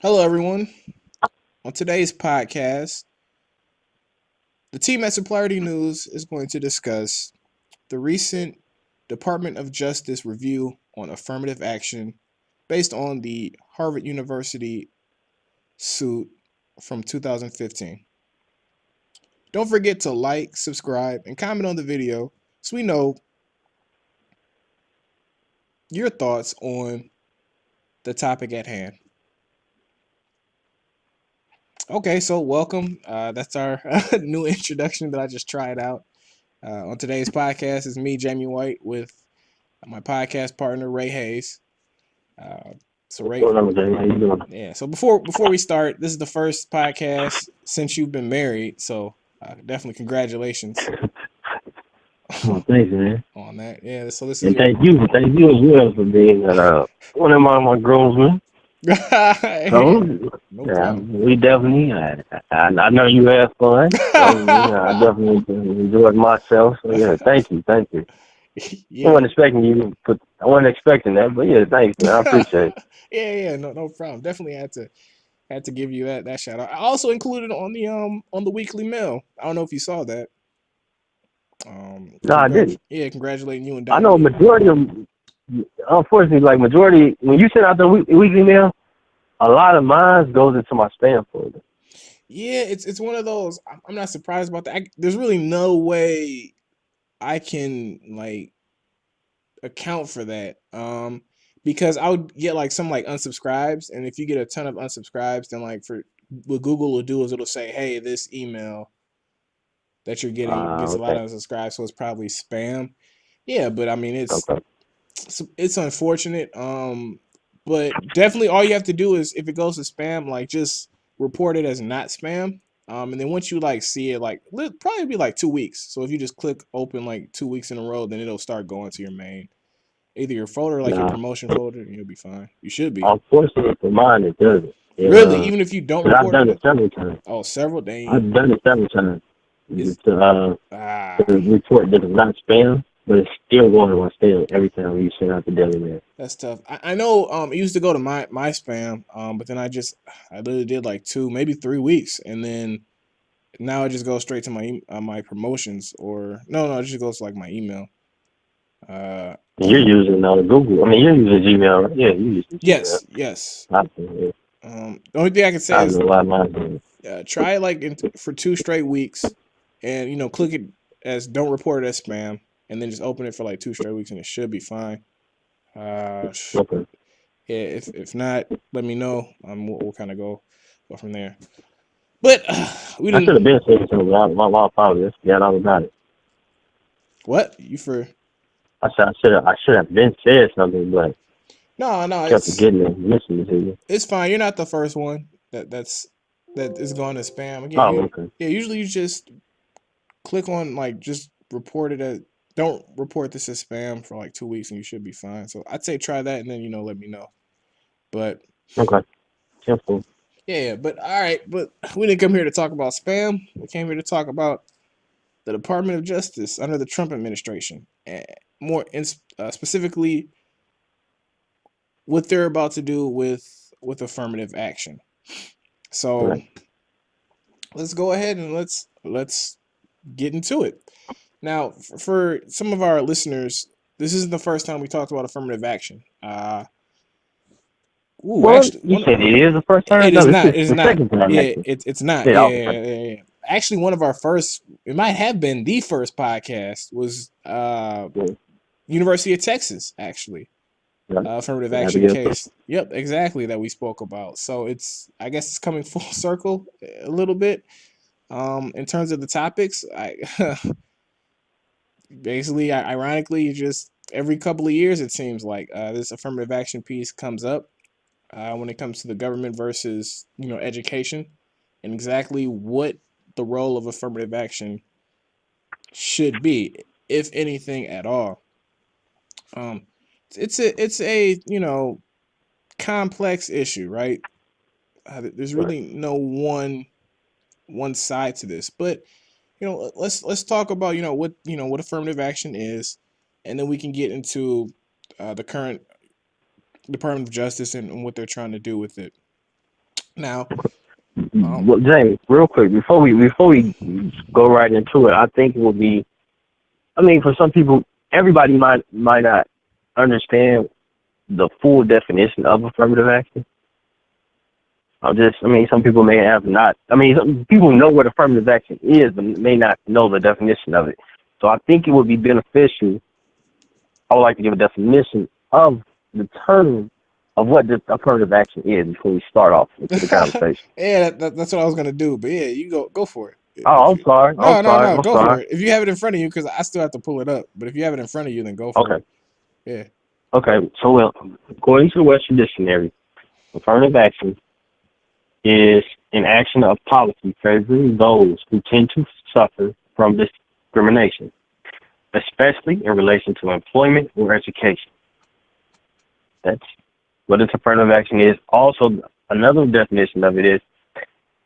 Hello, everyone. On today's podcast, the team at Supplierty News is going to discuss the recent Department of Justice review on affirmative action based on the Harvard University suit from 2015. Don't forget to like, subscribe, and comment on the video so we know your thoughts on the topic at hand. Okay, so welcome. That's our new introduction that I just tried out. On today's podcast is me, Jaymie White, with my podcast partner Ray Hayes. Uh, so What's Ray, going on, Jay? How you doing? yeah. So before we start, this is the first podcast since you've been married. So definitely congratulations Oh, thanks, man. on that. Yeah. So this is And your thank you as well for being one of my groomsmen. yeah, So, no yeah, problem. we definitely. I know you had fun. So, I definitely enjoyed myself. So, yeah, thank you. Yeah. I wasn't expecting that, but yeah, thanks, man. I appreciate it. Yeah, no problem. Definitely had to give you that shout out. I also included on the weekly mail. I don't know if you saw that. No, I didn't. Congratulating you and I know a Dominique. majority of, unfortunately, like majority when you send out the weekly mail, a lot of mine goes into my spam folder. Yeah, it's one of those. I'm not surprised about that. There's really no way I can like account for that. Because I would get like some like unsubscribes, and if you get a ton of unsubscribes, then like for what Google will do is it'll say, hey, this email that you're getting gets a lot Okay, of unsubscribes, so it's probably spam. Yeah, but I mean okay. it's unfortunate. But definitely all you have to do is if it goes to spam, like just report it as not spam. And then once you like see it, like probably be like 2 weeks. So if you just click open like 2 weeks in a row, then it'll start going to your main, either your folder, like your Nah. promotion folder, and you'll be fine. You should be. Unfortunately for mine, it doesn't. Really, even if you don't 'Cause I've report done it. it several times. Oh, several. Dang. I've done it several times It's to report that it's not spam, but it's still going to my spam every time you send out the daily mail. That's tough. I know it used to go to my spam, but then I literally did like 2, maybe 3 weeks, and then now it just goes straight to my promotions, or no, it just goes to like my email. Uh, And you're using Google. I mean, you're using Gmail, right? Yeah, you use Gmail. yes. Yeah. The only thing I can say I don't is know why mine doing. try it like for 2 straight weeks, and click it as don't report it as spam, and then just open it for like 2 straight weeks, and it should be fine. Uh, Okay. yeah, if not, let me know. We'll kind of go from there. But we I didn't. should have been saying something. My apologies. Yeah, all about it. What you for? I should have been saying something, but No, kept forgetting and listening to you. it's fine. You're not the first one that is going to spam again. Oh, You okay. yeah. Usually you just click on like just report it as don't report this as spam for like 2 weeks and you should be fine. So I'd say try that and then let me know. But Okay. Simple. yeah. But all right. But we didn't come here to talk about spam. We came here to talk about the Department of Justice under the Trump administration, and specifically what they're about to do with affirmative action. So Right. let's go ahead and let's get into it. Now, for some of our listeners, this isn't the first time we talked about affirmative action. Well, Actually, you said it is the first time? it No, is this not. is It is the not. second time, Yeah, actually. it's not. Yeah, Yeah, okay. yeah. Actually, one of our first, it might have been the first podcast was Yeah, University of Texas. Actually, yeah. affirmative I have to action get a case. Yep, exactly that we spoke about. So I guess it's coming full circle a little bit. In terms of the topics, I basically, ironically, just every couple of years it seems like this affirmative action piece comes up when it comes to the government versus education, and exactly what the role of affirmative action should be, if anything at all. Um, it's a complex issue, right? There's right. really no one side to this, but let's talk about what affirmative action is, and then we can get into the current Department of Justice and what they're trying to do with it. Now, Well, James, real quick before we go right into it, I think it would be. I mean, for some people, everybody might not understand the full definition of affirmative action. Some people may have not. Some people know what affirmative action is, but may not know the definition of it. So I think it would be beneficial. I would like to give a definition of the term of what this affirmative action is before we start off with the conversation. yeah, that's what I was gonna do. But yeah, you go for it. Oh, I'm sorry. No, I'm go for sorry. it. If you have it in front of you, because I still have to pull it up. But if you have it in front of you, then go for Okay. it. Yeah. Okay. So, according to the Webster Dictionary, affirmative action is an action of policy favoring those who tend to suffer from discrimination, especially in relation to employment or education. That's what this affirmative action is. Also, another definition of it is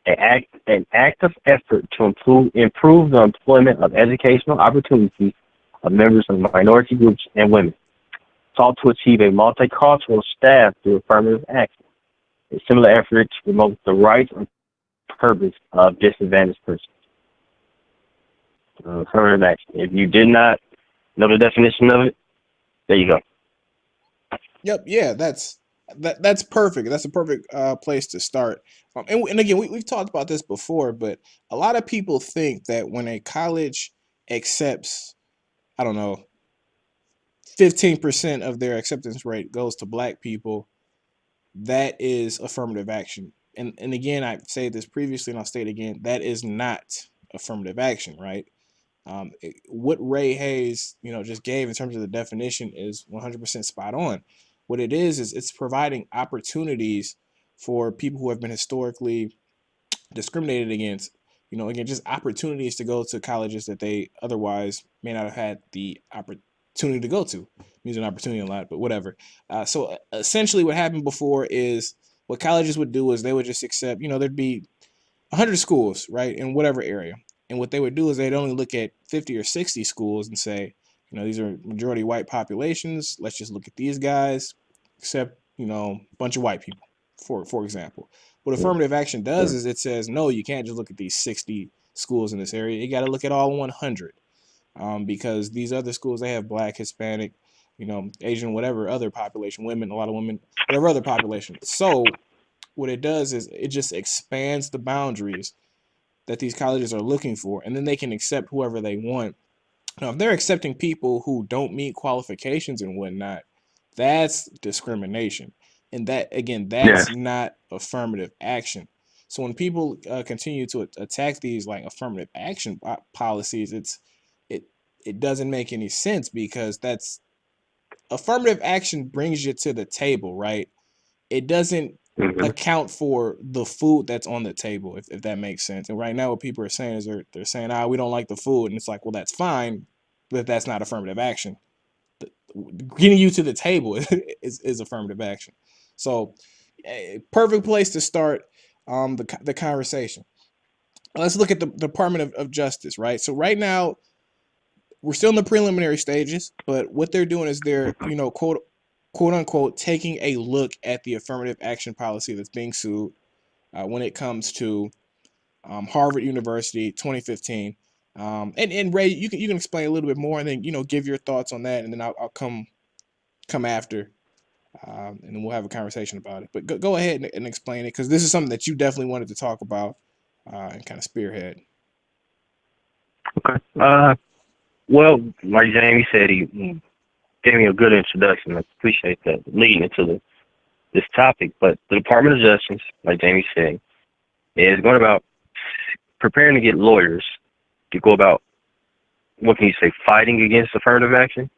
an active effort to improve the employment of educational opportunities of members of minority groups and women, sought to achieve a multicultural staff through affirmative action. A similar effort to promote the rights and purpose of disadvantaged persons. Affirmative action. If you did not know the definition of it, there you go. Yep. Yeah. That's perfect. That's a perfect place to start. And again, we've talked about this before, but a lot of people think that when a college accepts, I don't know, 15% of their acceptance rate goes to black people, that is affirmative action. And again, I said this previously and I'll state it again, that is not affirmative action, right? What Ray Hayes, just gave in terms of the definition is 100% spot on. What it is it's providing opportunities for people who have been historically discriminated against, again, just opportunities to go to colleges that they otherwise may not have had the opportunity to go to. I'm using opportunity a lot, but whatever. So essentially what happened before is what colleges would do is they would just accept, there'd be 100 schools, right, in whatever area. And what they would do is they'd only look at 50 or 60 schools and say, these are majority white populations. Let's just look at these guys, except, a bunch of white people, for example. What affirmative action does is it says, no, you can't just look at these 60 schools in this area. You got to look at all 100 because these other schools, they have black, Hispanic, Asian, whatever other population, women, a lot of women, whatever other population. So what it does is it just expands the boundaries that these colleges are looking for, and then they can accept whoever they want. Now, if they're accepting people who don't meet qualifications and whatnot, that's discrimination. And that, again, that's not affirmative action. So when people continue to attack these like affirmative action policies, it doesn't make any sense because that's affirmative action brings you to the table, right? It doesn't account for the food that's on the table, if that makes sense. And right now what people are saying is they're saying, we don't like the food. And it's like, well, that's fine, but that's not affirmative action. Getting you to the table is affirmative action. So perfect place to start the conversation. Let's look at the Department of Justice, right? So right now, we're still in the preliminary stages, but what they're doing is they're, quote unquote, taking a look at the affirmative action policy that's being sued when it comes to Harvard University 2015. And Ray, you can explain a little bit more and then, give your thoughts on that. And then I'll come after and then we'll have a conversation about it. But go ahead and explain it because this is something that you definitely wanted to talk about and kind of spearhead. Okay. Well, like Jamie said, he gave me a good introduction. I appreciate that leading into this topic. But the Department of Justice, like Jamie said, is going about preparing to get lawyers to go about, what can you say, fighting against affirmative action?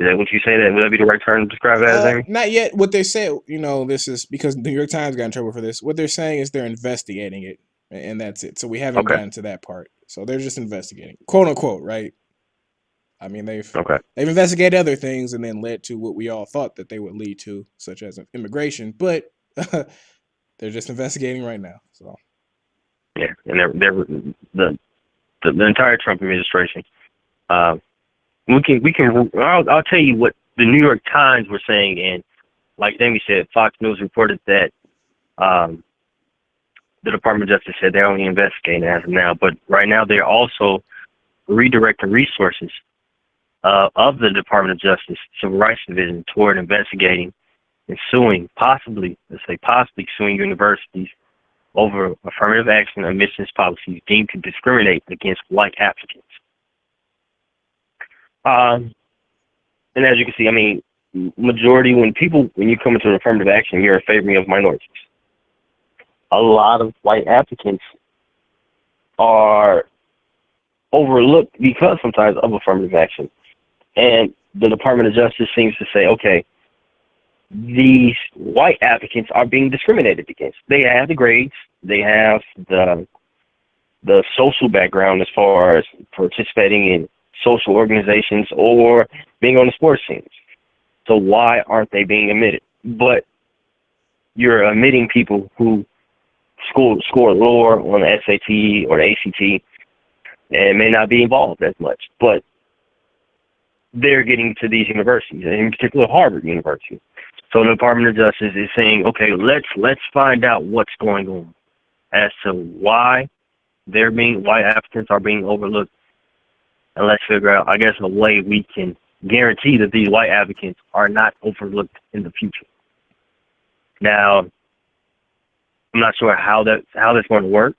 Is that what you say? Would that be the right term to describe it as, Jamie? Not yet. What they say, this is because the New York Times got in trouble for this. What they're saying is they're investigating it, and that's it. So we haven't gotten to that part. So they're just investigating, quote unquote, right? I mean, they've investigated other things and then led to what we all thought that they would lead to, such as immigration. But they're just investigating right now. So yeah, and they're the entire Trump administration. I'll tell you what the New York Times were saying, and like Jamie said, Fox News reported that the Department of Justice said they're only investigating as of now, but right now they're also redirecting resources of the Department of Justice Civil Rights Division toward investigating and suing, possibly suing universities over affirmative action admissions policies deemed to discriminate against white applicants. And as you can see, I mean, majority when you come into affirmative action, you're in favor of minorities. A lot of white applicants are overlooked because sometimes of affirmative action. And the Department of Justice seems to say, okay, these white applicants are being discriminated against. They have the grades, they have the social background as far as participating in social organizations or being on the sports teams. So why aren't they being admitted? But you're admitting people who score lower on the SAT or the ACT and may not be involved as much, but they're getting to these universities, and in particular Harvard University. So the Department of Justice is saying, okay, let's find out what's going on as to why white applicants are being overlooked, and let's figure out, I guess, a way we can guarantee that these white applicants are not overlooked in the future. Now, I'm not sure how that's going to work,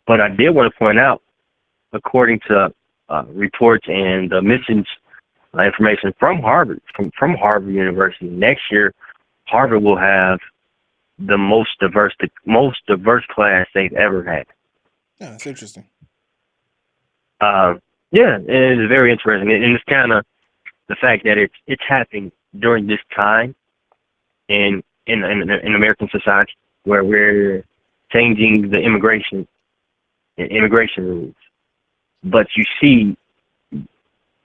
but I did want to point out, according to reports and missions information from Harvard, from Harvard University, next year Harvard will have the most diverse class they've ever had. Yeah, that's interesting. Yeah, and it's very interesting, and it's kind of the fact that it's happening during this time in American society where we're changing the immigration rules. But you see,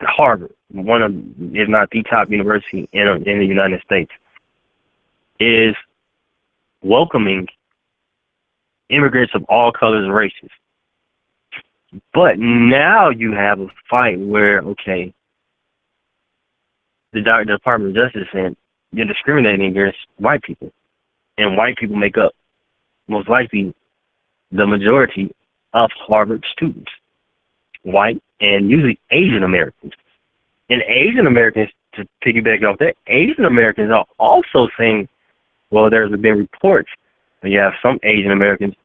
Harvard, one of, if not the top university in the United States, is welcoming immigrants of all colors and races. But now you have a fight where, okay, the Department of Justice saying you're discriminating against white people, and white people make up most likely the majority of Harvard students, white and usually Asian Americans. And Asian Americans, to piggyback off that, Asian Americans are also saying, well, there's been reports that you have some Asian Americans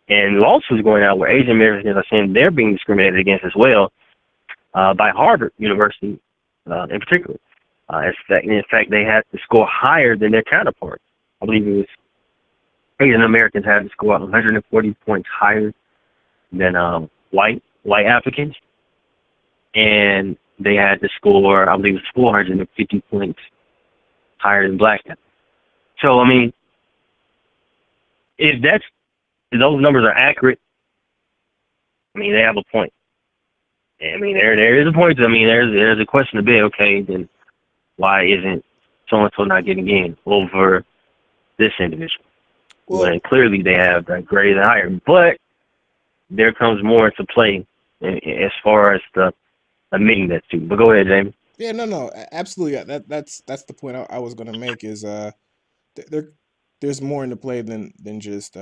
and lawsuits going out where Asian Americans are saying they're being discriminated against as well by Harvard University in particular. In fact, they had to score higher than their counterparts. I believe it was Asian Americans had to score 140 points higher than white applicants, and they had to score, I believe it was 450 points higher than black applicants. So, I mean, if those numbers are accurate, I mean, they have a point. I mean, there is a point. I mean, there's a question to be, okay, then why isn't so-and-so not getting in over this individual? Well, and clearly they have that grade higher. But there comes more into play as far as the admitting that too. But go ahead, Jamie. Yeah, no, absolutely. That's the point I was going to make is there's more into play than just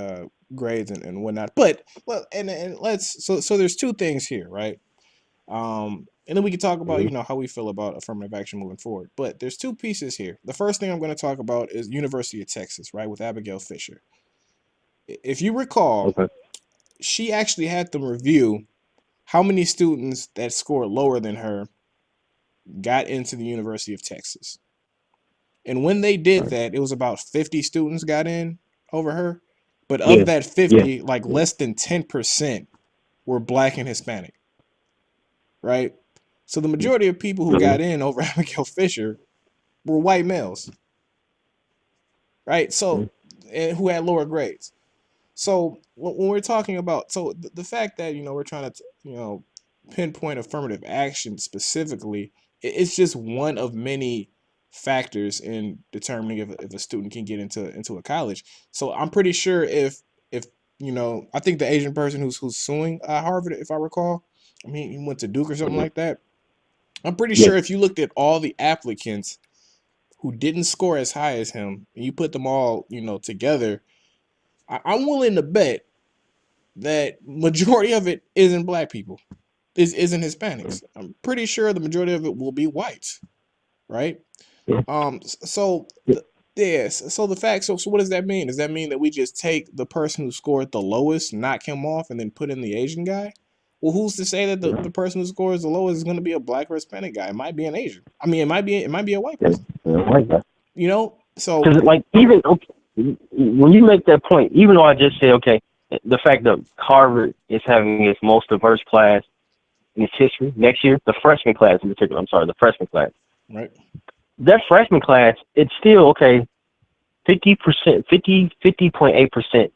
grades and whatnot. But and let's so there's two things here, right? And then we can talk about how we feel about affirmative action moving forward. But there's two pieces here. The first thing I'm going to talk about is University of Texas, right, with Abigail Fisher. If you recall, Okay. she actually had them review how many students that scored lower than her got into the University of Texas. And when they did that, it was about 50 students got in over her. But of that 50, like less than 10% were black and Hispanic. Right? So the majority of people who got in over Abigail Fisher were white males. Right? So, and who had lower grades. So when we're talking about, the fact that, we're trying to, pinpoint affirmative action specifically, it's just one of many factors in determining if a student can get into a college. So I'm pretty sure if I think the Asian person who's suing Harvard, if I recall, I mean, he went to Duke or something like that. I'm pretty sure if you looked at all the applicants who didn't score as high as him and you put them all, together, I'm willing to bet that majority of it isn't black people, isn't Hispanics. I'm pretty sure the majority of it will be whites, right? Yeah. So yes. So the fact. So what does that mean? Does that mean that we just take the person who scored the lowest, knock him off, and then put in the Asian guy? Well, who's to say that the person who scores the lowest is going to be a black or Hispanic guy? It might be an Asian. I mean, it might be a white person. Like that. You know. So Because like even when you make that point, even though I just say okay, the fact that Harvard is having its most diverse class in its history next year, the freshman class in particular. I'm sorry, the freshman class. right. That freshman class, it's still okay. 50.8%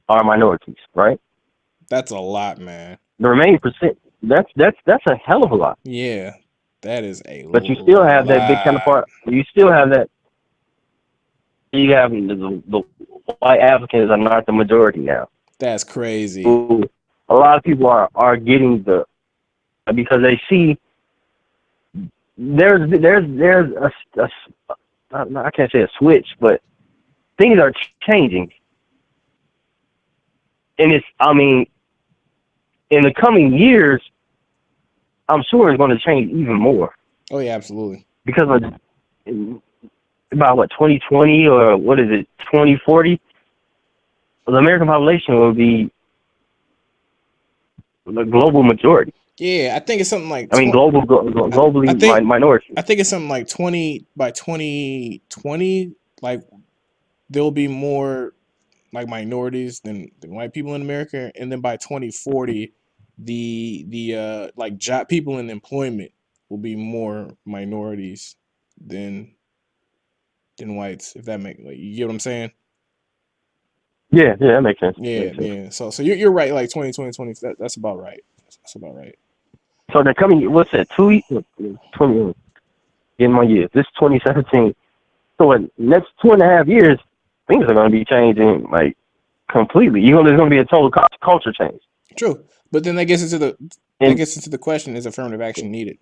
are minorities, right? That's a lot, man. The remaining percent, that's a hell of a lot. Yeah, that is a But you still have that big kind of lot. part. You still have that. You have the white Africans are not the majority now. That's crazy. Who a lot of people are getting because they see there's a I can't say a switch, but things are changing, and in the coming years, I'm sure it's going to change even more. Oh yeah, absolutely. Because about 2020 or what is it 2040, the American population will be the global majority. Yeah, I think it's something like. Globally minority. I think it's something like 2020. Like there'll be more like minorities than white people in America, and then by 2040, the like job people in employment will be more minorities than whites. If that you get what I'm saying? Yeah, that makes sense. Yeah. So you're right. Like 2020, that's about right. That's about right. So they're coming. What's that? 20 in my year. This 2017. So in the next 2.5 years, things are going to be changing like completely. There's going to be a total culture change. True, but then that gets into the question: is affirmative action needed?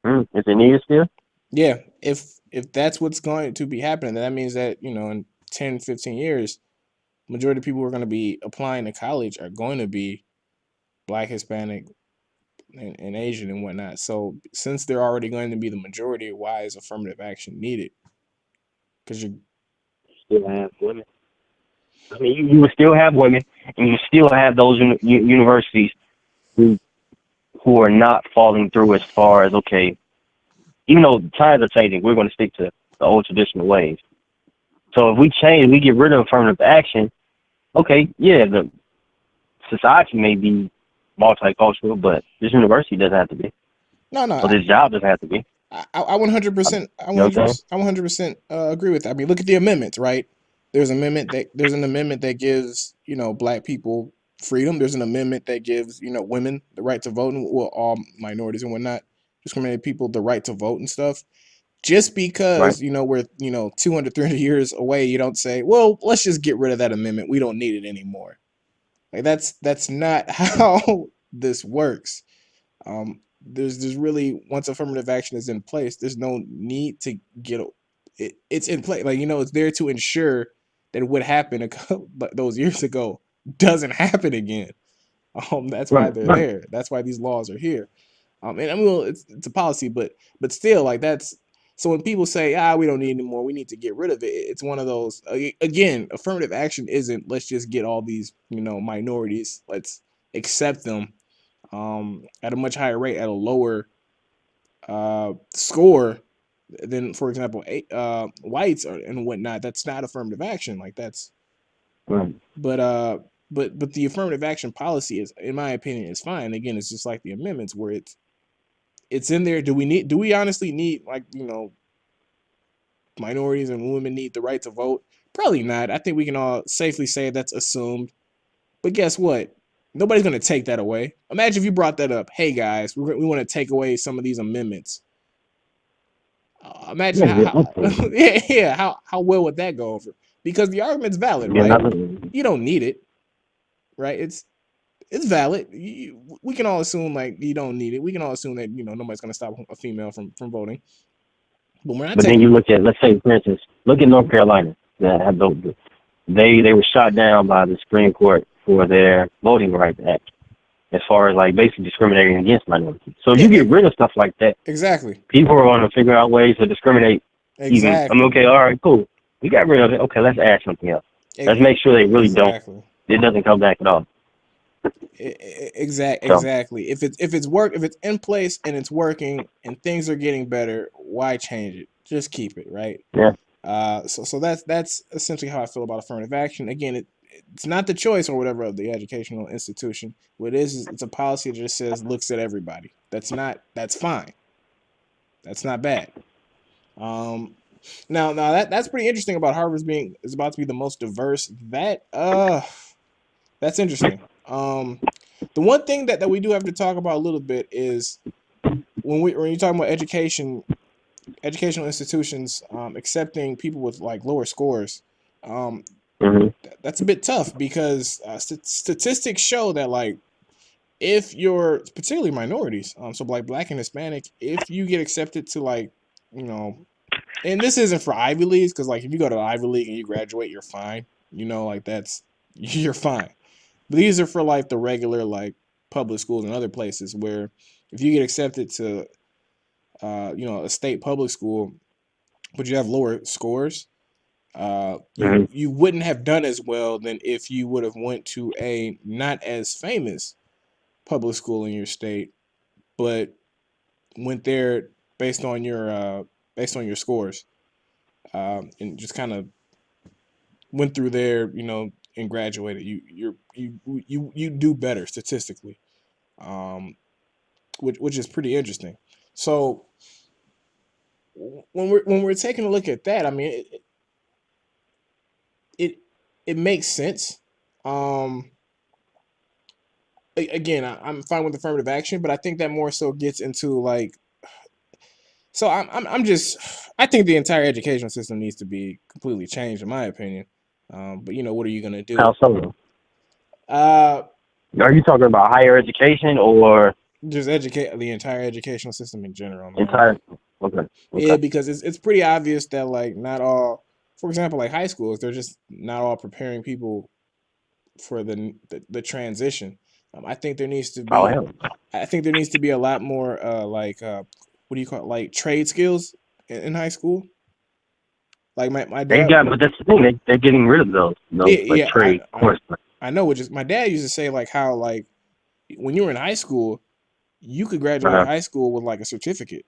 Is it needed still? Yeah, if that's what's going to be happening, then that means that in 10, 15 years, majority of people who are going to be applying to college are going to be Black, Hispanic, and Asian and whatnot. So since they're already going to be the majority, why is affirmative action needed? Because you still have women. I mean, you would still have women, and you still have those universities who are not falling through as far as okay. Even though times are changing, we're going to stick to the old traditional ways. So if we get rid of affirmative action, okay, yeah, the society may be multicultural, but this university doesn't have to be. No. Or this job doesn't have to be. I 100%. I 100% agree with that. I mean, look at the amendments, right? There's an amendment that gives Black people freedom. There's an amendment that gives women the right to vote, and all minorities and whatnot, discriminated people the right to vote and stuff. Just because we're 200, 300 years away, you don't say, well, let's just get rid of that amendment. We don't need it anymore. Like that's not how this works. There's really, once affirmative action is in place, there's no need to get it. It's in place. Like it's there to ensure that what happened those years ago doesn't happen again. That's why they're there. That's why these laws are here. And I mean, it's a policy, but still, like that's. So when people say, we don't need anymore, we need to get rid of it. It's one of those, again, affirmative action isn't, let's just get all these, minorities, let's accept them at a much higher rate, at a lower score than, for example, whites and whatnot. That's not affirmative action. Like that's, but the affirmative action policy is, in my opinion, is fine. Again, it's just like the amendments where it's in there. Do we honestly need minorities and women need the right to vote? Probably not. I think we can all safely say that's assumed. But guess what? Nobody's going to take that away. Imagine if you brought that up. Hey guys, we want to take away some of these amendments. Imagine how well would that go over? Because the argument's valid, right? You don't need it, right? It's valid. We can all assume like you don't need it. We can all assume that nobody's going to stop a female from voting. But we're not. But then you look at, let's say, for instance, look at North Carolina that have they were shot down by the Supreme Court for their Voting Rights Act, as far as like basically discriminating against minorities. So if you get rid of stuff like that, exactly. people are going to figure out ways to discriminate. Even Exactly. okay, all right, cool. We got rid of it. Okay, let's add something else. Let's make sure they really Exactly. It doesn't come back at all. Exactly. If it's in place and it's working and things are getting better, why change it? Just keep it, right? Yeah. So that's essentially how I feel about affirmative action. Again, it's not the choice or whatever of the educational institution. What it is it's a policy that just says looks at everybody. That's fine. That's not bad. Now that's pretty interesting about Harvard's is about to be the most diverse. That's interesting. The one thing that we do have to talk about a little bit is when you're talking about educational institutions accepting people with like lower scores. That's a bit tough because statistics show that like if you're particularly minorities, so like Black and Hispanic, if you get accepted to like and this isn't for Ivy Leagues because like if you go to the Ivy League and you graduate, you're fine. Like you're fine. But these are for like the regular like public schools and other places where if you get accepted to a state public school, but you have lower scores, you wouldn't have done as well than if you would have went to a not as famous public school in your state, but went there based on your scores, and just kind of went through there, and graduated. You do better statistically, which is pretty interesting. So when we're taking a look at that, I mean it makes sense. Again, I'm fine with affirmative action, but I think that more so gets into like. So I think the entire educational system needs to be completely changed, in my opinion. But what are you gonna do? How so? Are you talking about higher education or just educate the entire educational system in general? Man. Entire. Okay. Yeah, because it's pretty obvious that like not all, for example, like high schools, they're just not all preparing people for the transition. I think there needs to be. I think there needs to be a lot more like what do you call it? Like trade skills in high school. Like my dad. But that's the thing. They're getting rid of those trade courses. I know. My dad used to say like how like when you were in high school, you could graduate high school with like a certificate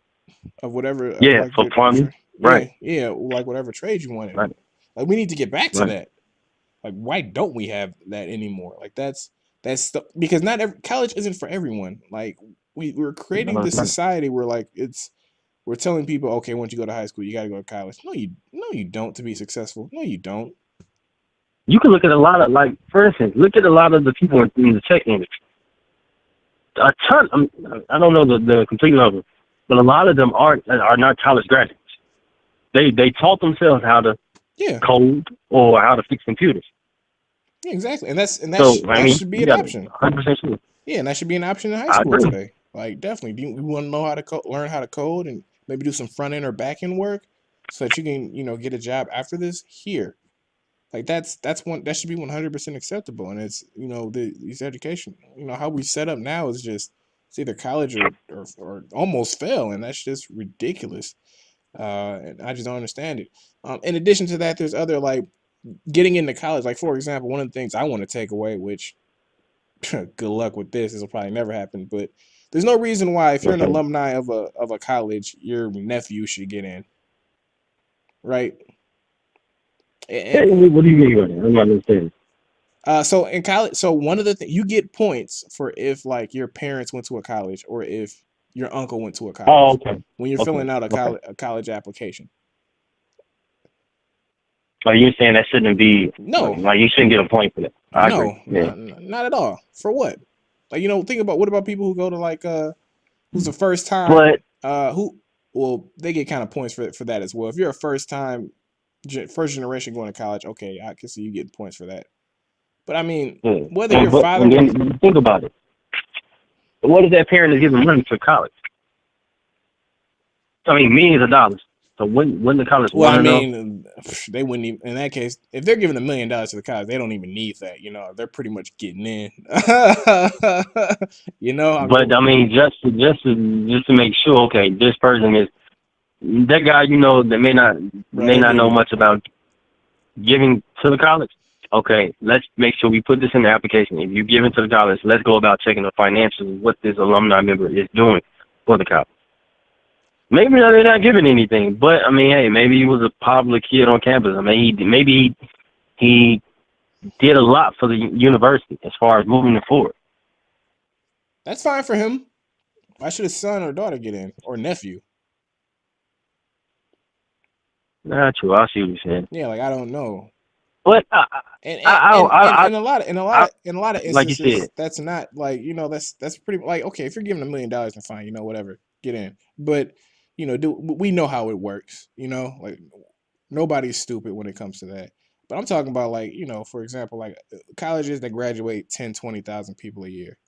of whatever. Yeah, like, for plumbing. Right. Yeah, like whatever trade you wanted. Right. Like we need to get back to that. Like why don't we have that anymore? Like that's because not college isn't for everyone. Like we're creating this society where like we're telling people, okay, once you go to high school, you got to go to college. No, you don't to be successful. No, you don't. You can look at a lot of like, for instance, look at a lot of the people in the tech industry. A ton. I don't know the complete number, but a lot of them are not college graduates. They taught themselves how to code or how to fix computers. Yeah, exactly, and that should be an option. 100% sure. Yeah, and that should be an option in high school today. Like definitely, we want to know how to learn how to code and maybe do some front end or back end work, so that you can get a job after this here. Like that should be 100% acceptable, and it's these education how we set up now is just it's either college or almost fail, and that's just ridiculous. And I just don't understand it. In addition to that, there's other like getting into college. Like for example, one of the things I want to take away, which good luck with this will probably never happen, but there's no reason why if you're an alumni of a college, your nephew should get in, right? And, what do you mean by that? I'm not understanding. So in college, so one of the things you get points for if like your parents went to a college or if your uncle went to a college. Oh, okay. When you're filling out a college application. Oh, you're saying that shouldn't be? No. Like you shouldn't get a point for that. I agree. Not at all. For what? Like think about what about people who go to like who's the first time they get kind of points for that as well. If you're a first generation going to college, okay, I can see you getting points for that. But I mean, whether your father think about it. What if that parent is giving money for college? I mean, millions of dollars So wouldn't the college Well, want I to know? mean, they wouldn't even, in that case, if they're giving $1 million to the college, they don't even need that. They're pretty much getting in. But I mean, just to make sure, okay, this person is that guy, that bro, may they're not know getting it. much about giving to the college. Okay, let's make sure we put this in the application. If you're giving to the college, let's go about checking the financials of what this alumni member is doing for the college. Maybe they're not giving anything, but I mean, hey, maybe he was a popular kid on campus. I mean, maybe he did a lot for the university as far as moving it forward. That's fine for him. Why should his son or daughter get in, or nephew? Not true. I see what you're saying, Yeah, like I don't know. but And I, and I, and, and I, I, in a lot of in a lot I of in a lot of like you said, instances, that's not like that's pretty like okay if you're giving $1 million, then fine, whatever, get in. But we know how it works. Like nobody's stupid when it comes to that. But I'm talking about like for example, like colleges that graduate 10-20,000 people a year.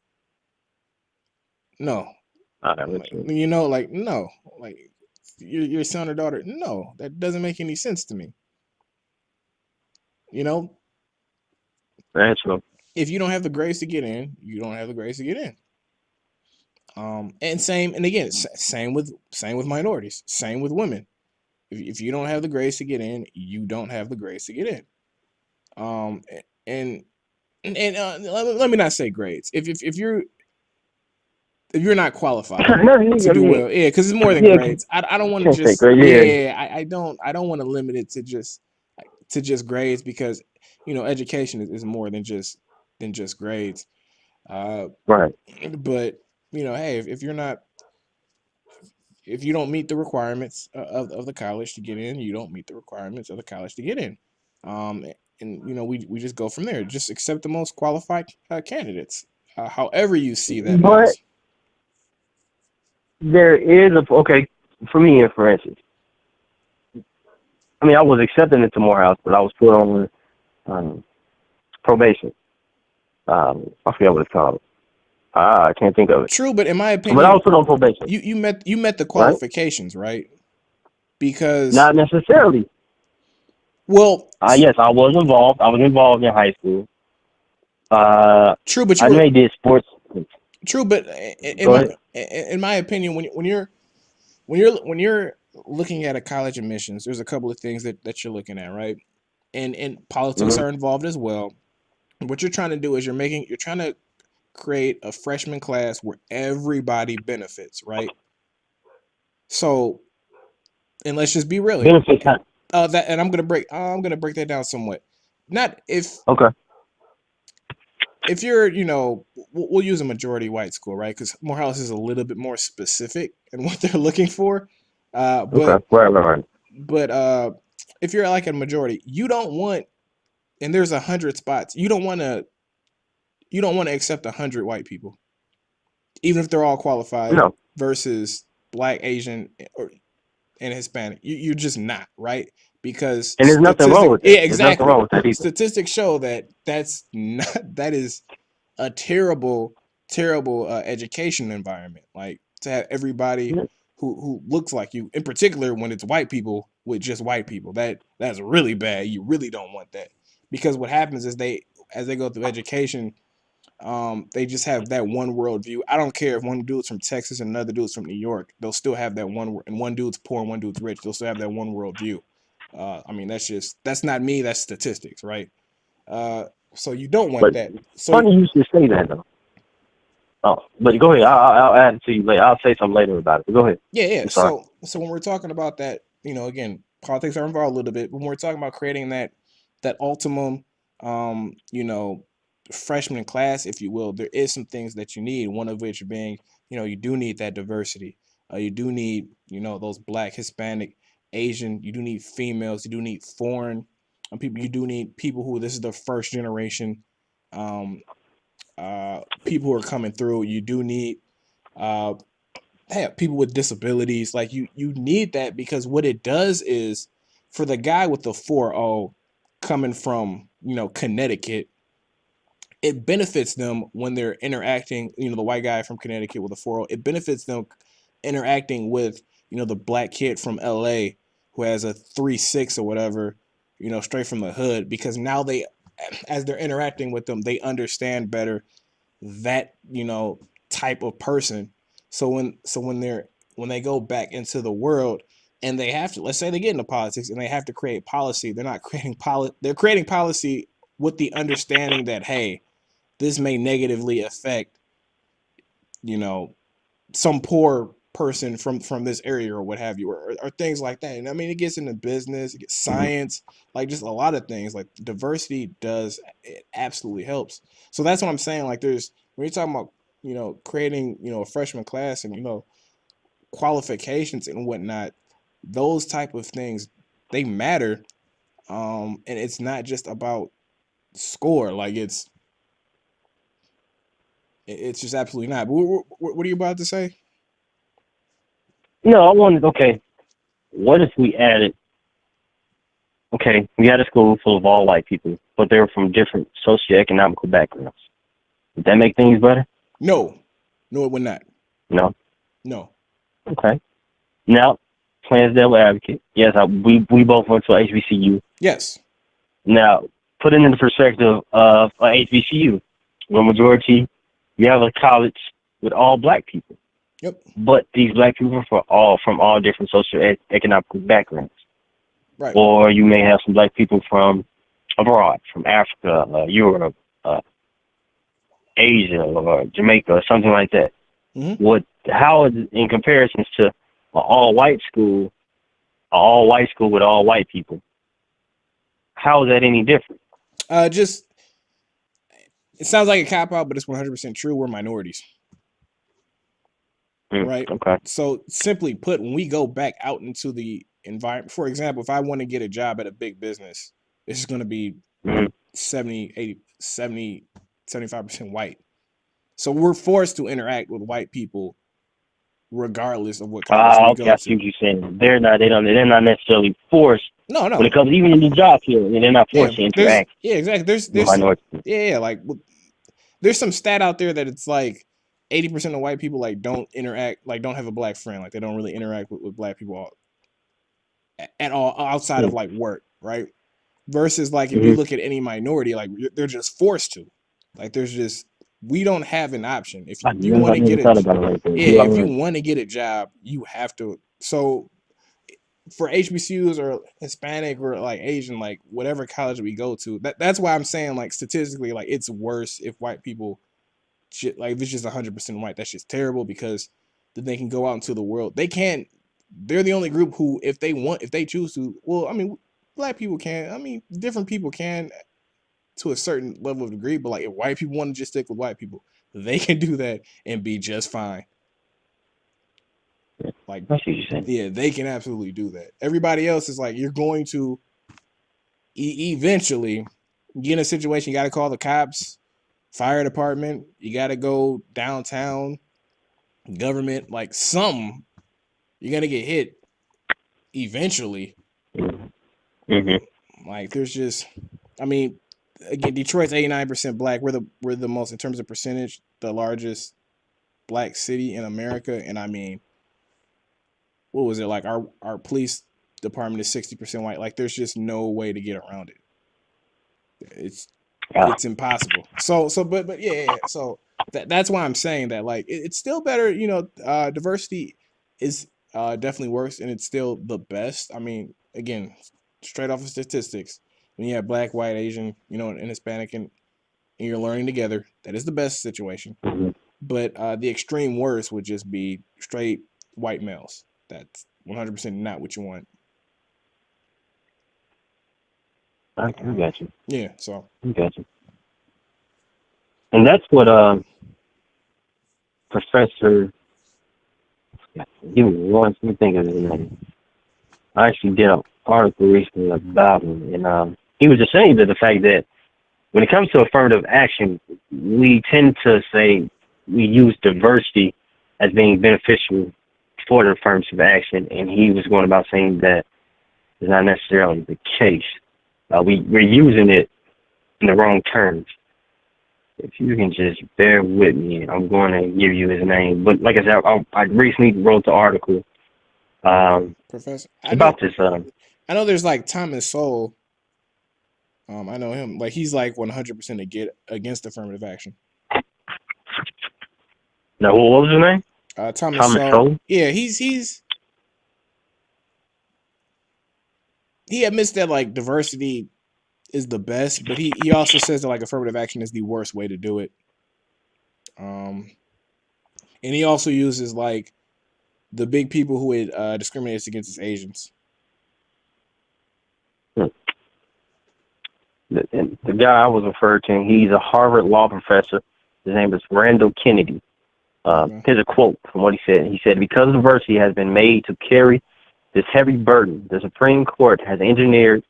No, with you. like no, like your son or daughter. No, that doesn't make any sense to me. You know, That's true. if you don't have the grades to get in, you don't have the grades to get in. And same with minorities, same with women. If you don't have the grades to get in, you don't have the grades to get in. Um, and let me not say grades. If you're not qualified No, to I do mean, well, yeah, because it's more than yeah, grades. I don't want to can't say just great. Yeah, yeah. I don't want to limit it to just grades because education is more than just grades. Uh, right. but hey, if you don't meet the requirements of the college to get in, you don't meet the requirements of the college to get in. Um, and we just go from there. Just accept the most qualified candidates, however you see that But as. there is okay for me, for instance. I mean, I was accepted into Morehouse, but I was put on um, probation. I forget what it's called. I can't think of it. True, but in my But I opinion, was put on probation, you met the right? qualifications, right? Because Not necessarily. well, Yes, I was involved. I was involved in high school. Uh, true, but I know they did sports. true, but Go ahead. in my opinion, when you're looking at a college admissions, there's a couple of things that you're looking at, right? And politics Mm-hmm. are involved as well. What you're trying to do is you're trying to create a freshman class where everybody benefits, right? So, and let's just be real here. Benefit time. That and I'm gonna break that down somewhat. Not Okay. if you're we'll use a majority white school, right? Because Morehouse is a little bit more specific in what they're looking for. Uh, Okay. but Right. but if you're like a majority, you don't want and there's 100 spots. You don't want to accept 100 white people, even if they're all qualified No, versus black, Asian, and Hispanic. You're just not right because and there's nothing wrong with yeah, that. There's nothing exactly. wrong with that either. Statistics show that is a terrible, terrible education environment. Like to have everybody Yeah. who looks like you, in particular when it's white people with just white people. That's really bad. You really don't want that because what happens is as they go through education, they just have that one world view. I don't care if one dude's from Texas and another dude's from New York. They'll still have that and one dude's poor and one dude's rich. They'll still have that one world view. I mean, that's not me. That's statistics, right? Uh, so you don't want But that. So funny you should say that though. Oh, but go ahead. I'll add it to you later. I'll say something later about it. But go ahead. yeah, yeah. I'm sorry. So when we're talking about that, again, politics are involved a little bit. When we're talking about creating that ultimum, freshman class, if you will, there is some things that you need. One of which being, you do need that diversity. You do need, those black, Hispanic, Asian. You do need females. You do need foreign people. You do need people who this is the first generation. Um, People who are coming through. You do need uh, people with disabilities. Like you need that because what it does is for the guy with the 4.0 coming from Connecticut, it benefits them when they're interacting. The white guy from Connecticut with a 4.0, it benefits them interacting with the black kid from LA who has a 3.6 or whatever, straight from the hood, because now as they're interacting with them, they understand better that, type of person. So when they go back into the world and they have to, let's say they get into politics and they have to create policy, they're not creating they're creating policy with the understanding that, hey, this may negatively affect, some poor person from this area or what have you, or things like that. And I mean, it gets into business, it gets science, like just a lot of things. Like diversity it absolutely helps. So that's what I'm saying. Like when you're talking about, creating, a freshman class and, qualifications and whatnot, those type of things, they matter. And it's not just about score. Like it's just absolutely not. But what are you about to say? No, I wanted, okay, what if we added, okay, we had a school full of all white people, but they were from different socioeconomical backgrounds. Would that make things better? No, it would not. No? No. Okay. Now, playing as devil advocate, yes, we both went to a HBCU. Yes. Now, put it in the perspective of a HBCU, where majority, you have a college with all black people. Yep. But these black people are from all different socioeconomic backgrounds. Right. Or you may have some black people from abroad, from Africa, Europe, Asia, or Jamaica, or something like that. Mm-hmm. How is it in comparison to an all-white school with all white people? How is that any different? Just it sounds like a cop out, but it's 100% true. We're minorities. Right. Okay. So simply put, when we go back out into the environment, for example, if I want to get a job at a big business, it's going to be 70, 80, 70, 75% white. So we're forced to interact with white people regardless of what college we go to. I see what you're saying. They're not necessarily forced. No. When it comes even in the job field, they're not forced to interact. Yeah, exactly. There's like there's some stat out there that it's like 80% of white people like don't interact, like don't have a black friend, like they don't really interact with black people at all outside of like work, right? Versus like if you look at any minority, like they're just forced to, like we don't have an option. If you want to get if you want to get a job, you have to. So for HBCUs or Hispanic or like Asian, like whatever college we go to, that's why I'm saying like statistically, like it's worse if white people, like if it's just 100% white, that's just terrible, because then they can go out into the world. They're the only group who, if they choose to, well, I mean, black people can, I mean, different people can to a certain level of degree, but like if white people want to just stick with white people, they can do that and be just fine. Like, yeah, they can absolutely do that. Everybody else is like, you're going to eventually get in a situation, you got to call the cops, fire department, you got to go downtown, government, like something, you're going to get hit eventually. Like there's just, I mean, again, Detroit's 89% black. We're the most, in terms of percentage, the largest black city in America. And I mean, what was it, like our police department is 60% white. Like there's just no way to get around it. It's impossible. But yeah. So that's why I'm saying that, like, it's still better. Diversity is definitely worse, and it's still the best. I mean, again, straight off of statistics, when you have black, white, Asian, and Hispanic, and you're learning together, that is the best situation. But the extreme worst would just be straight white males. That's 100% not what you want. I got you. Yeah, so. I got you. And that's what Professor, give me one second to think of his name. I actually did an article recently about him, and he was just saying that the fact that when it comes to affirmative action, we tend to say we use diversity as being beneficial for the affirmative action, and he was going about saying that is not necessarily the case. We're using it in the wrong terms. If you can just bear with me, I'm going to give you his name. But like I said, I recently wrote the article Professor. It's about this. I know there's like Thomas Sowell. I know him. Like he's like 100% against affirmative action. Now, what was his name? Thomas Thomas Sowell. Sowell. Yeah, he admits that like diversity is the best, but he also says that like affirmative action is the worst way to do it. And he also uses like the big people who it discriminates against is Asians. The guy I was referred to, he's a Harvard law professor. His name is Randall Kennedy. Okay. Here's a quote from what he said. He said, "Because diversity has been made to carry this heavy burden, the Supreme Court has engineered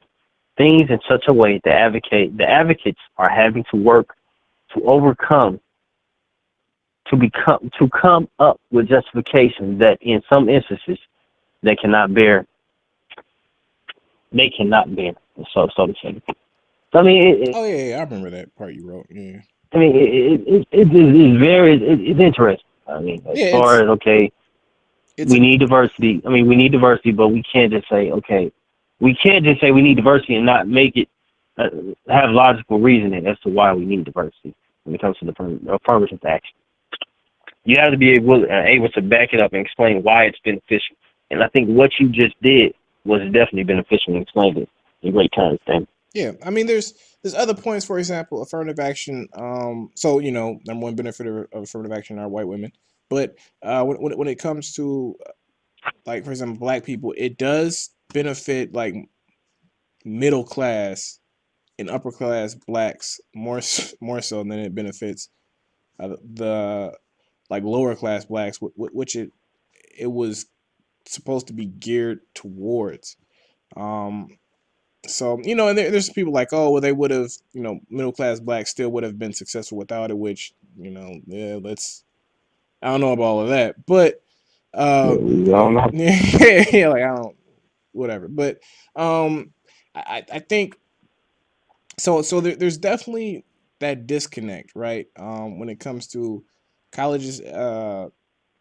things in such a way that the advocates are having to work to overcome, to come up with justifications that in some instances they cannot bear. They cannot bear." So to say. So, I mean, Oh yeah, I remember that part you wrote. Yeah. I mean, it's interesting. I mean, as Yeah, far as it's we need diversity. I mean, we need diversity, but we can't just say we can't just say we need diversity and not make it have logical reasoning as to why we need diversity when it comes to the affirmative action. You have to be able to back it up and explain why it's beneficial. And I think what you just did was definitely beneficial and explained it in great terms. Yeah, I mean, there's other points. For example, affirmative action. So number one benefit of affirmative action are white women, but when it comes to like, for example, black people, it does benefit like middle class and upper class blacks more so than it benefits the like lower class blacks, which it was supposed to be geared towards. So and there's people like, oh well, they would have, middle class blacks still would have been successful without it, which yeah, I don't know about all of that, but I don't know. yeah, like I don't, whatever, but I think so there's definitely that disconnect, right? When it comes to colleges,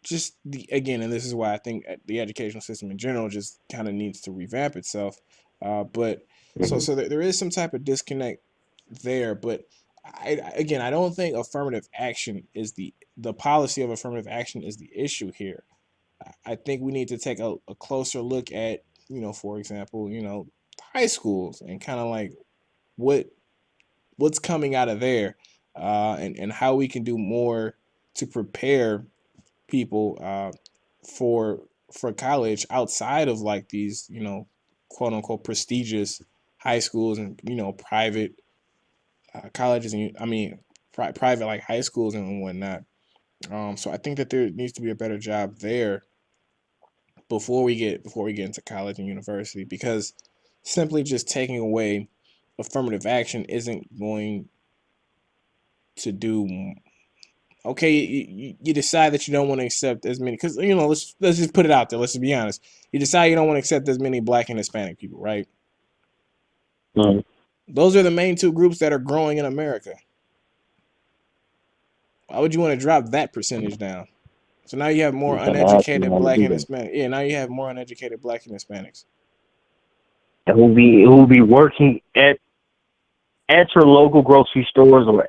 just again, and this is why I think the educational system in general just kind of needs to revamp itself. But Mm-hmm. so there is some type of disconnect there, but I don't think affirmative action is the policy of affirmative action is the issue here. I think we need to take a closer look at, for example, high schools and kind of like what what's coming out of there, and how we can do more to prepare people for college outside of like these, quote unquote prestigious high schools and private colleges, and I mean private like high schools and whatnot. So I think that there needs to be a better job there before we get into college and university, because simply just taking away affirmative action isn't going to do. Okay, you decide that you don't want to accept as many, because let's just put it out there. Let's just be honest. You decide you don't want to accept as many black and Hispanic people, right? Mm-hmm. Those are the main two groups that are growing in America. Why would you want to drop that percentage down? So now you have more You kind of actually uneducated want to black do and that. Hispanic. Yeah, now you have more uneducated black and Hispanics. And who be working at your local grocery stores or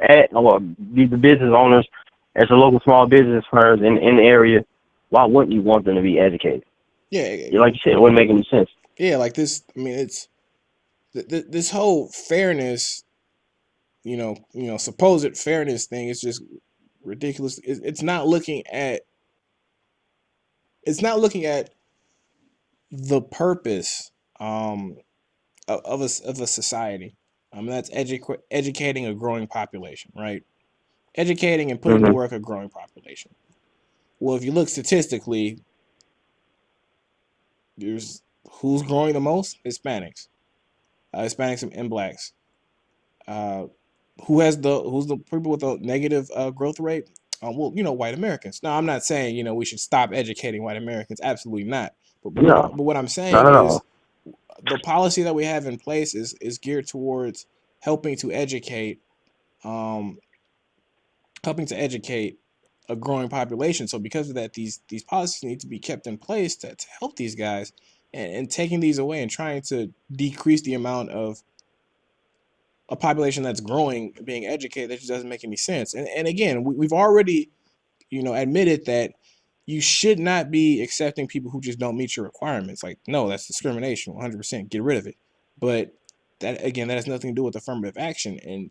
the business owners at your local small business firms in the area. Why wouldn't you want them to be educated? Yeah, Like you said, it wouldn't make any sense. yeah, like this. I mean, it's this whole fairness, supposed fairness thing is just ridiculous. It's not looking at the purpose of a society. That's educating a growing population, right? Educating and putting to Mm-hmm. work a growing population. Well, if you look statistically, there's who's growing the most? Hispanics and blacks. Uh, who's the people with a negative growth rate? Well, white Americans. Now, I'm not saying we should stop educating white Americans. Absolutely not. No, But what I'm not saying at is all. the policy that we have in place is geared towards helping to educate, um, helping to educate a growing population. So because of that, these policies need to be kept in place to help these guys, and taking these away and trying to decrease the amount of a population that's growing being educated, that just doesn't make any sense. And again, we've already, admitted that you should not be accepting people who just don't meet your requirements. Like, no, that's discrimination, 100%. Get rid of it. But that has nothing to do with affirmative action, and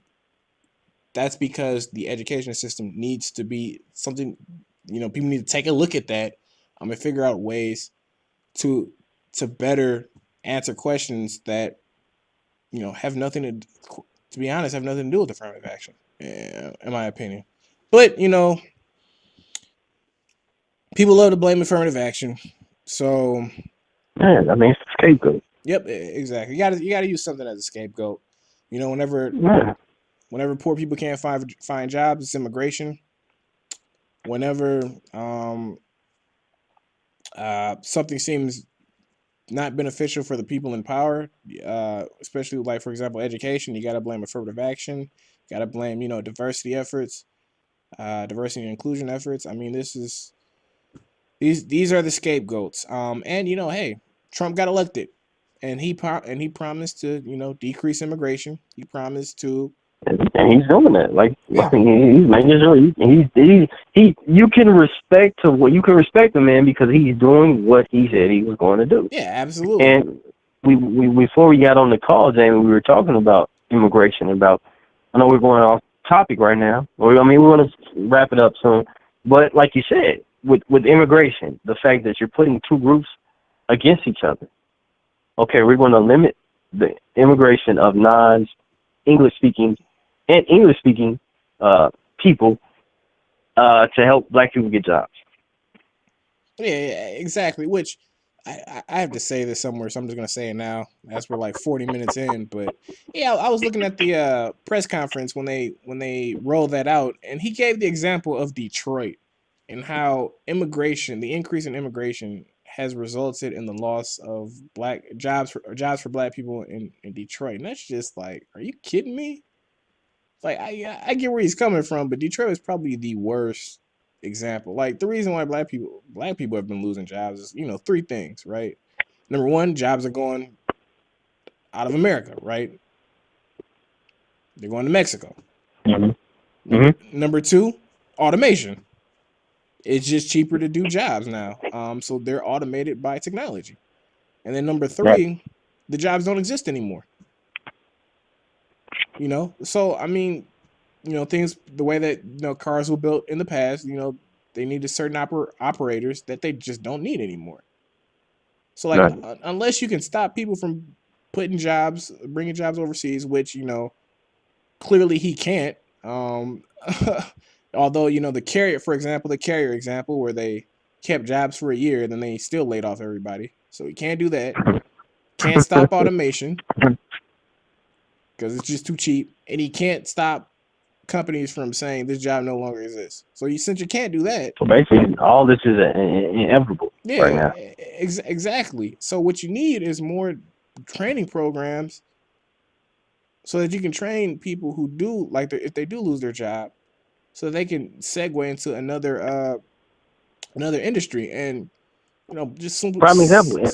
that's because the education system needs to be something. People need to take a look at that. And figure out ways to better answer questions that have nothing to be honest, have nothing to do with affirmative action, in my opinion. But people love to blame affirmative action, so Man, I mean, it's a scapegoat. yep, exactly. You gotta use something as a scapegoat. Whenever Man. poor people can't find jobs, it's immigration. Whenever something seems not beneficial for the people in power, especially like, for example, education, you got to blame affirmative action. Got to blame, diversity efforts, diversity and inclusion efforts. I mean, these are the scapegoats. And hey, Trump got elected, and he promised to decrease immigration. He promised to, And he's doing that. Like, yeah. he's making sure you can respect the man because he's doing what he said he was going to do. Yeah, absolutely. And we before we got on the call, Jamie, we were talking about immigration. I know we're going off topic right now. We're going to wrap it up soon. But like you said, with immigration, the fact that you're putting two groups against each other. Okay, we're going to limit the immigration of non-English speaking and English speaking people to help black people get jobs. Yeah, exactly. Which I have to say this somewhere, so I'm just gonna say it now. As we're like 40 minutes in, but yeah, I was looking at the press conference when they rolled that out, and he gave the example of Detroit and how the increase in immigration has resulted in the loss of black jobs for black people in Detroit, and that's just like, are you kidding me? Like, I get where he's coming from, but Detroit is probably the worst example. Like, the reason why black people have been losing jobs is, three things, right? Number one, jobs are going out of America, right? They're going to Mexico. Mm-hmm. Number two, automation. It's just cheaper to do jobs now. So they're automated by technology. And then number three, right, the jobs don't exist anymore. So I mean, things, the way that cars were built in the past, they needed certain operators that they just don't need anymore. So like, right, unless you can stop people from bringing jobs overseas, which clearly he can't. Although the carrier example where they kept jobs for a year and then they still laid off everybody. So he can't do that. Can't stop automation because it's just too cheap, and he can't stop companies from saying this job no longer exists. So since you can't do that, so basically all this is inevitable right now. Exactly. So what you need is more training programs so that you can train people who do, like, if they do lose their job, so they can segue into another industry. And just some prime example. on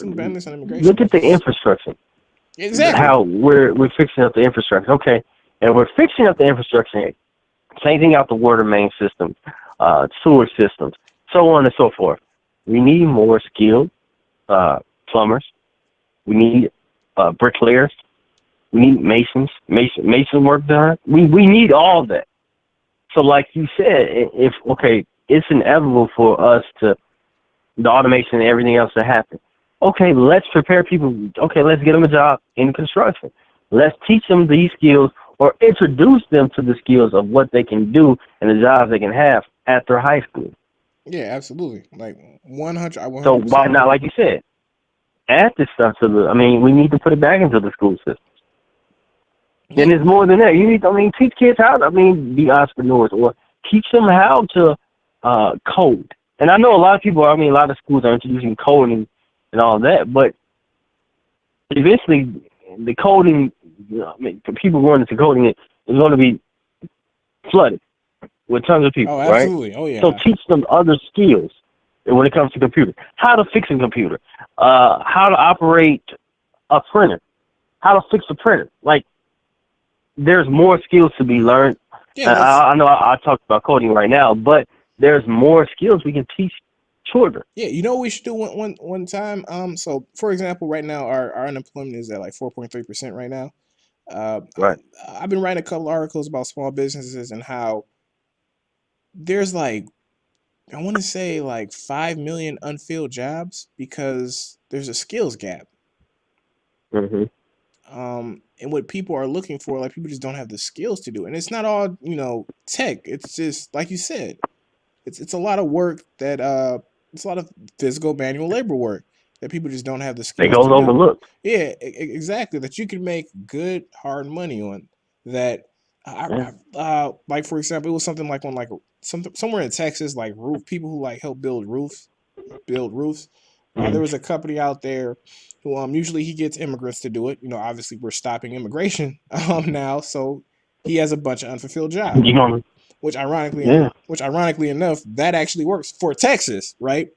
immigration. Look at the infrastructure. Exactly. How we're fixing up the infrastructure. Okay, and we're fixing up the infrastructure, changing out the water main system, sewer systems, so on and so forth. We need more skilled plumbers. We need bricklayers. We need mason work done. We need all that. So like you said, it's inevitable for us the automation and everything else to happen. Okay, let's prepare people. Okay, let's get them a job in construction. Let's teach them these skills or introduce them to the skills of what they can do and the jobs they can have after high school. Yeah, absolutely. Like 100%. So why not, like you said, add this stuff we need to put it back into the school system. Yeah. And it's more than that. You need to, teach kids how to, be entrepreneurs, or teach them how to code. And I know a lot of people, a lot of schools are introducing coding and all that, but eventually the coding, people going into coding is going to be flooded. with tons of people, Oh, right? absolutely. Oh, So yeah. teach them other skills when it comes to computer. How to fix a computer, how to operate a printer, how to fix a printer. Like, there's more skills to be learned. Yeah, let's. I know I talked about coding right now, but there's more skills we can teach children. Yeah, you know what we should do one time. So for example, right now our unemployment is at like 4.3% right now. Uh, Right. I've been writing a couple articles about small businesses and how there's like I want to say like 5 million unfilled jobs because there's a skills gap. Hmm. And what people are looking for, like people just don't have the skills to do it. And it's not all, tech. It's just like you said, it's a lot of work that it's a lot of physical manual labor work that people just don't have the It skills goes to do. overlooked. Yeah, exactly. That you can make good hard money on. That Yeah. like for example, it was something like on like somewhere in Texas, like roof people who like help build roofs. There Hmm. was a company out there who usually he gets immigrants to do it. Obviously we're stopping immigration now, so he has a bunch of unfulfilled jobs. You know. Which Yeah. ironically enough, that actually works for Texas, right?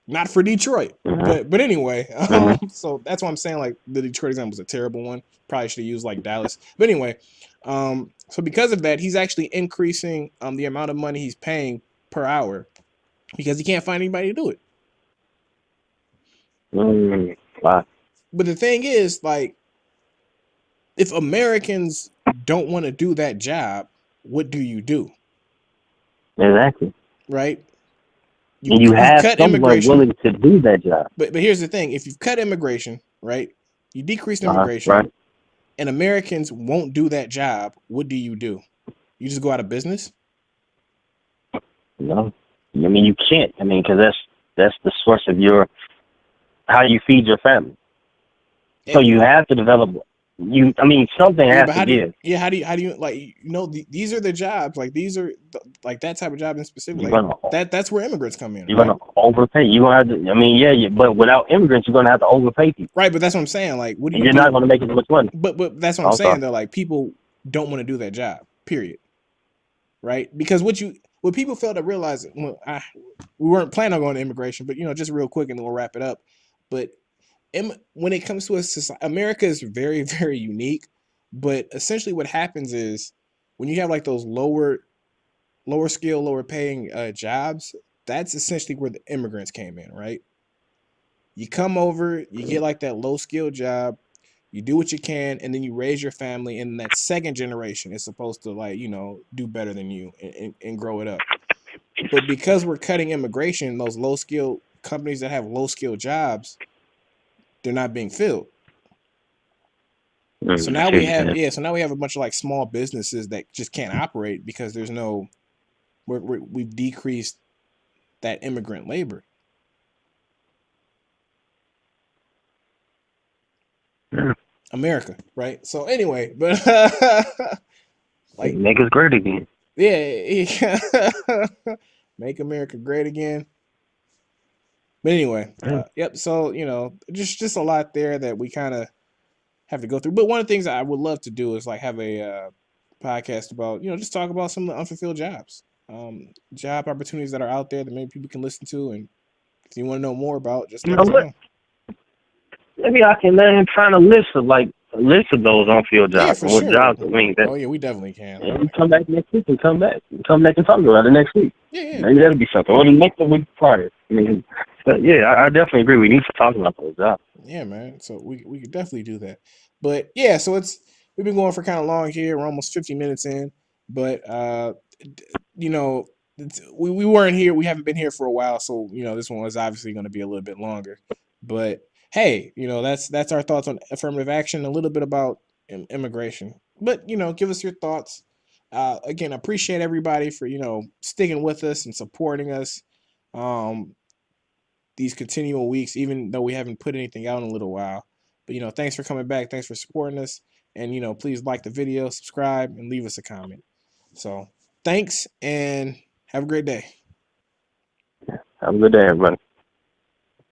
Not for Detroit. Hmm. But anyway, Hmm. so that's why I'm saying like the Detroit example was a terrible one. Probably should have used like Dallas. But anyway, so because of that, he's actually increasing the amount of money he's paying per hour because he can't find anybody to do it. Wow. But the thing is, like, if Americans don't want to do that job, what do you do? Exactly. Right? You And you you have cut someone immigration, willing to do that job. but here's the thing: if you've cut immigration, right? You decreased immigration, Right. and Americans won't do that job. What do? You just go out of business. No. I mean, you can't. I mean, because that's the source of your how you feed your family. Yeah, So you have to develop. I mean, something yeah, has but to give. how do you like? These are the jobs. Like these are like that type of job in specific. You're Like gonna that's where immigrants come in, you're right? gonna overpay. You're gonna have to. I mean, yeah. But without immigrants, you're gonna have to overpay people, Right, but that's what I'm saying. Like, what do and you you're not do? gonna make as much money. But that's what I'm I'm saying. sorry. Though, like people don't want to do that job. Period. Right? Because what people fail to realize, we weren't planning on going to immigration, but just real quick, and then we'll wrap it up. But when it comes to a society, America is very very unique. But essentially, what happens is when you have like those lower skill, lower paying jobs, that's essentially where the immigrants came in, right? You come over, you get like that low skill job, you do what you can, and then you raise your family, and that second generation is supposed to like do better than you and grow it up. But because we're cutting immigration, those low skill companies that have low skill jobs, they're not being filled. So I now see what we you're have saying. yeah, so now we have a bunch of like small businesses that just can't operate because there's no we've decreased that immigrant labor. Yeah. America, right? So anyway, but like Make us great again. yeah, make America great again. But anyway, Yeah. yep. So just a lot there that we kind of have to go through. But one of the things I would love to do is like have a podcast about just talk about some of the unfulfilled jobs, job opportunities that are out there that maybe people can listen to, and if you want to know more about, just You let know us what? know. Maybe I can let him find a list of those on field Yeah, jobs for and what sure. jobs. I mean, that Oh yeah, we definitely can. and we come back next week and come back and talk about it next week. Yeah, yeah, Maybe that'll be something. Or the next week prior. I mean, but yeah, I definitely agree. We need to talk about those jobs. yeah, man. So we could definitely do that. But yeah, so we've been going for kind of long here. We're almost 50 minutes in, but you know, we weren't here. We haven't been here for a while, so this one was obviously going to be a little bit longer. But hey, that's our thoughts on affirmative action. A little bit about immigration, but give us your thoughts. Again, appreciate everybody for sticking with us and supporting us. Um, these continual weeks, even though we haven't put anything out in a little while. But thanks for coming back. Thanks for supporting us. And please like the video, subscribe, and leave us a comment. So thanks and have a great day. Have a good day, everybody.